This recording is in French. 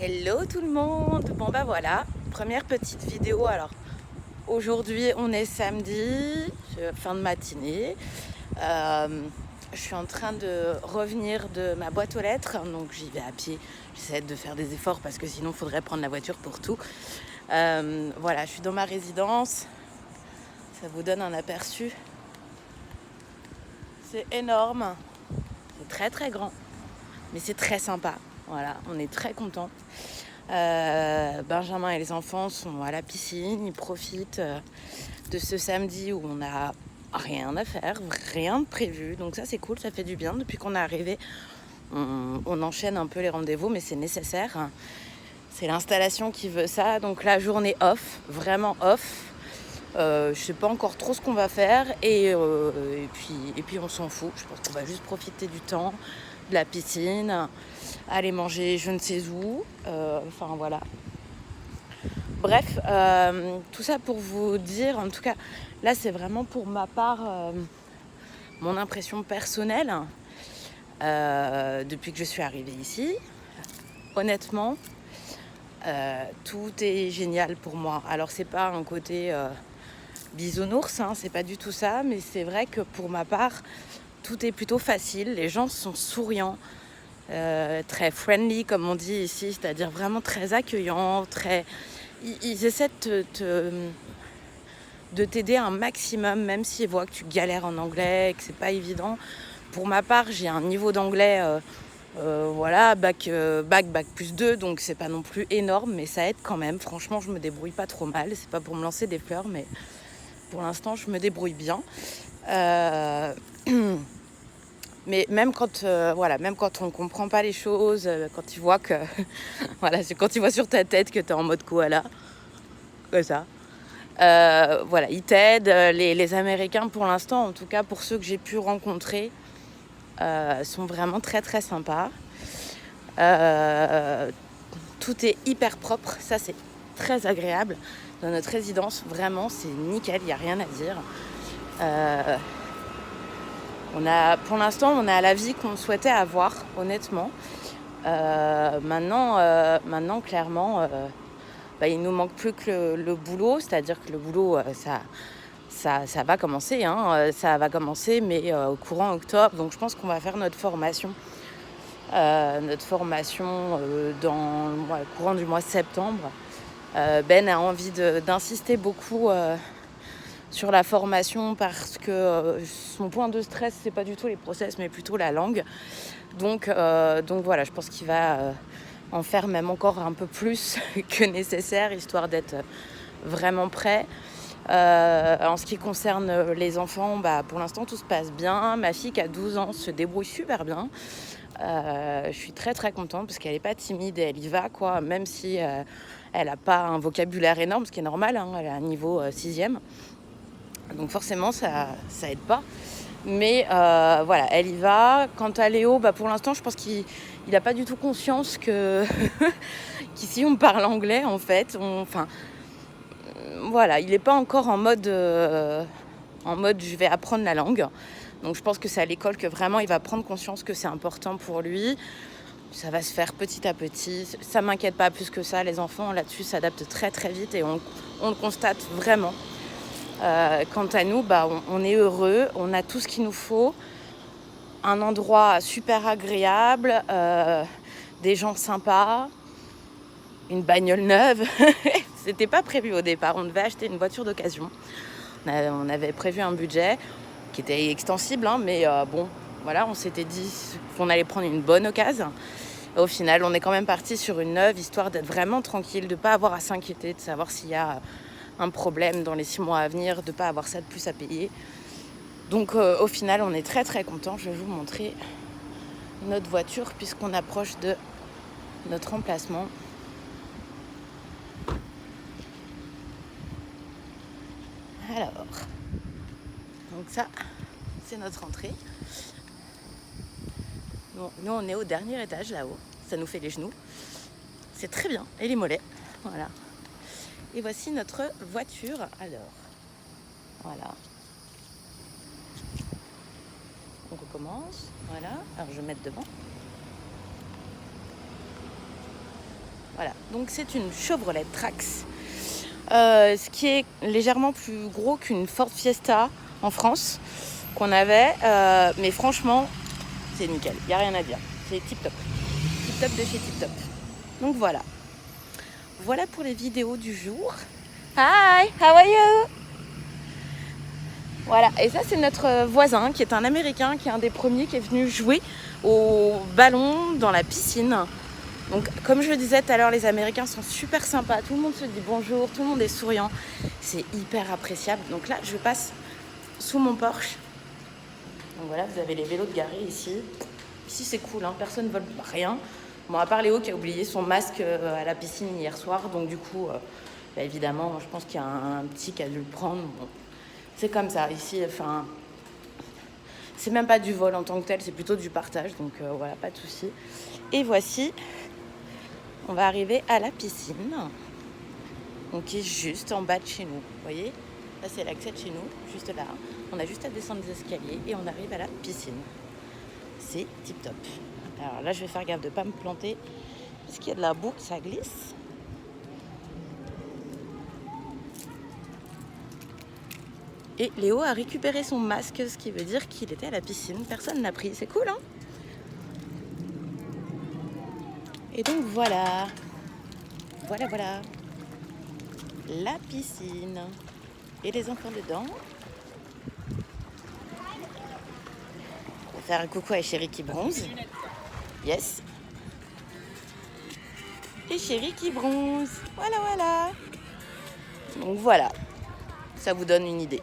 Hello tout le monde. Bon bah voilà, première petite vidéo. Alors aujourd'hui on est samedi, fin de matinée. Je suis en train de revenir de ma boîte aux lettres, donc j'y vais à pied. J'essaie de faire des efforts parce que sinon il faudrait prendre la voiture pour tout. Voilà, je suis dans ma résidence. Ça vous donne un aperçu. C'est énorme, c'est très très grand, mais c'est très sympa. Voilà, on est très contents. Benjamin et les enfants sont à la piscine, ils profitent de ce samedi où on n'a rien à faire, rien de prévu. Donc ça c'est cool, ça fait du bien. Depuis qu'on est arrivé, on enchaîne un peu les rendez-vous, mais c'est nécessaire. C'est l'installation qui veut ça. Donc la journée off, vraiment off. Je sais pas encore trop ce qu'on va faire et puis on s'en fout. Je pense qu'on va juste profiter du temps, de la piscine, aller manger je ne sais où. Enfin voilà. Bref, tout ça pour vous dire, en tout cas, là c'est vraiment pour ma part mon impression personnelle depuis que je suis arrivée ici. Honnêtement, tout est génial pour moi. Alors c'est pas un côté bisounours, hein, c'est pas du tout ça, mais c'est vrai que pour ma part, tout est plutôt facile. Les gens sont souriants, très friendly comme on dit ici, c'est-à-dire vraiment très accueillants, ils essaient de t'aider un maximum, même s'ils voient que tu galères en anglais et que c'est pas évident. Pour ma part, j'ai un niveau d'anglais voilà, bac plus 2, donc c'est pas non plus énorme, mais ça aide quand même. Franchement, je me débrouille pas trop mal. C'est pas pour me lancer des fleurs, mais pour l'instant, je me débrouille bien. Mais même quand, même quand on ne comprend pas les choses, quand ils voient que, voilà, c'est quand ils voient sur ta tête que tu es en mode koala, comme ça. Voilà, ils t'aident. Les Américains, pour l'instant, en tout cas pour ceux que j'ai pu rencontrer, sont vraiment très très sympas. Tout est hyper propre, ça c'est très agréable. Dans notre résidence, vraiment, c'est nickel, il n'y a rien à dire. Pour l'instant, on a la vie qu'on souhaitait avoir, honnêtement. Maintenant, clairement, il nous manque plus que le boulot, c'est-à-dire que le boulot, ça va commencer, hein, ça va commencer, mais au courant octobre. Donc, je pense qu'on va faire notre formation dans le courant du mois de septembre. Ben a envie d'insister beaucoup sur la formation parce que son point de stress, c'est pas du tout les process, mais plutôt la langue. Donc voilà, je pense qu'il va en faire même encore un peu plus que nécessaire, histoire d'être vraiment prêt. En ce qui concerne les enfants, pour l'instant tout se passe bien. Ma fille qui a 12 ans se débrouille super bien. Je suis très très contente parce qu'elle n'est pas timide et elle y va, quoi, même si elle n'a pas un vocabulaire énorme, ce qui est normal, hein, elle a un niveau 6e. Donc forcément ça aide pas. Mais voilà, elle y va. Quant à Léo, pour l'instant, je pense qu'il n'a pas du tout conscience que qu'ici on parle anglais en fait. Voilà, il n'est pas encore en mode je vais apprendre la langue. Donc je pense que c'est à l'école que vraiment il va prendre conscience que c'est important pour lui. Ça va se faire petit à petit. Ça m'inquiète pas plus que ça. Les enfants là-dessus s'adaptent très très vite et on le constate vraiment. Quant à nous, on est heureux, on a tout ce qu'il nous faut, un endroit super agréable, des gens sympas, une bagnole neuve. C'était pas prévu au départ, on devait acheter une voiture d'occasion. On avait prévu un budget qui était extensible, hein, mais voilà, on s'était dit qu'on allait prendre une bonne occasion. Au final, on est quand même parti sur une neuve, histoire d'être vraiment tranquille, de ne pas avoir à s'inquiéter, de savoir s'il y a un problème dans les 6 mois à venir, de ne pas avoir ça de plus à payer. Donc au final, on est très très contents. Je vais vous montrer notre voiture puisqu'on approche de notre emplacement. Alors, donc ça, c'est notre entrée. Bon, nous, on est au dernier étage là-haut. Ça nous fait les genoux. C'est très bien. Et les mollets. Voilà. Et voici notre voiture. Alors, voilà. On recommence. Voilà. Alors, je vais mettre devant. Voilà, donc c'est une Chevrolet Trax, ce qui est légèrement plus gros qu'une Ford Fiesta en France qu'on avait, mais franchement, c'est nickel, il n'y a rien à dire, c'est tip top de chez tip top. Donc voilà pour les vidéos du jour. Hi, how are you? Voilà, et ça c'est notre voisin qui est un Américain, qui est un des premiers qui est venu jouer au ballon dans la piscine. Donc comme je le disais tout à l'heure, les Américains sont super sympas, tout le monde se dit bonjour, tout le monde est souriant, c'est hyper appréciable. Donc là je passe sous mon Porsche. Donc voilà, vous avez les vélos de garés ici. Ici c'est cool, hein, personne ne vole rien. Bon, à part Léo qui a oublié son masque à la piscine hier soir, donc du coup, bah, évidemment, je pense qu'il y a un petit qui a dû le prendre. Bon, c'est comme ça, ici, enfin, c'est même pas du vol en tant que tel, c'est plutôt du partage, donc voilà, pas de souci. Et voici, on va arriver à la piscine, donc qui est juste en bas de chez nous, vous voyez? Là, c'est l'accès de chez nous, juste là. On a juste à descendre les escaliers et on arrive à la piscine. C'est tip top. Alors là, je vais faire gaffe de ne pas me planter parce qu'il y a de la boue, ça glisse. Et Léo a récupéré son masque, ce qui veut dire qu'il était à la piscine. Personne ne l'a pris, c'est cool, hein? Et donc voilà. Voilà. La piscine. Et les enfants dedans. On va faire un coucou à Chéri qui bronze. Yes. Et Chéri qui bronze. Voilà. Donc voilà. Ça vous donne une idée.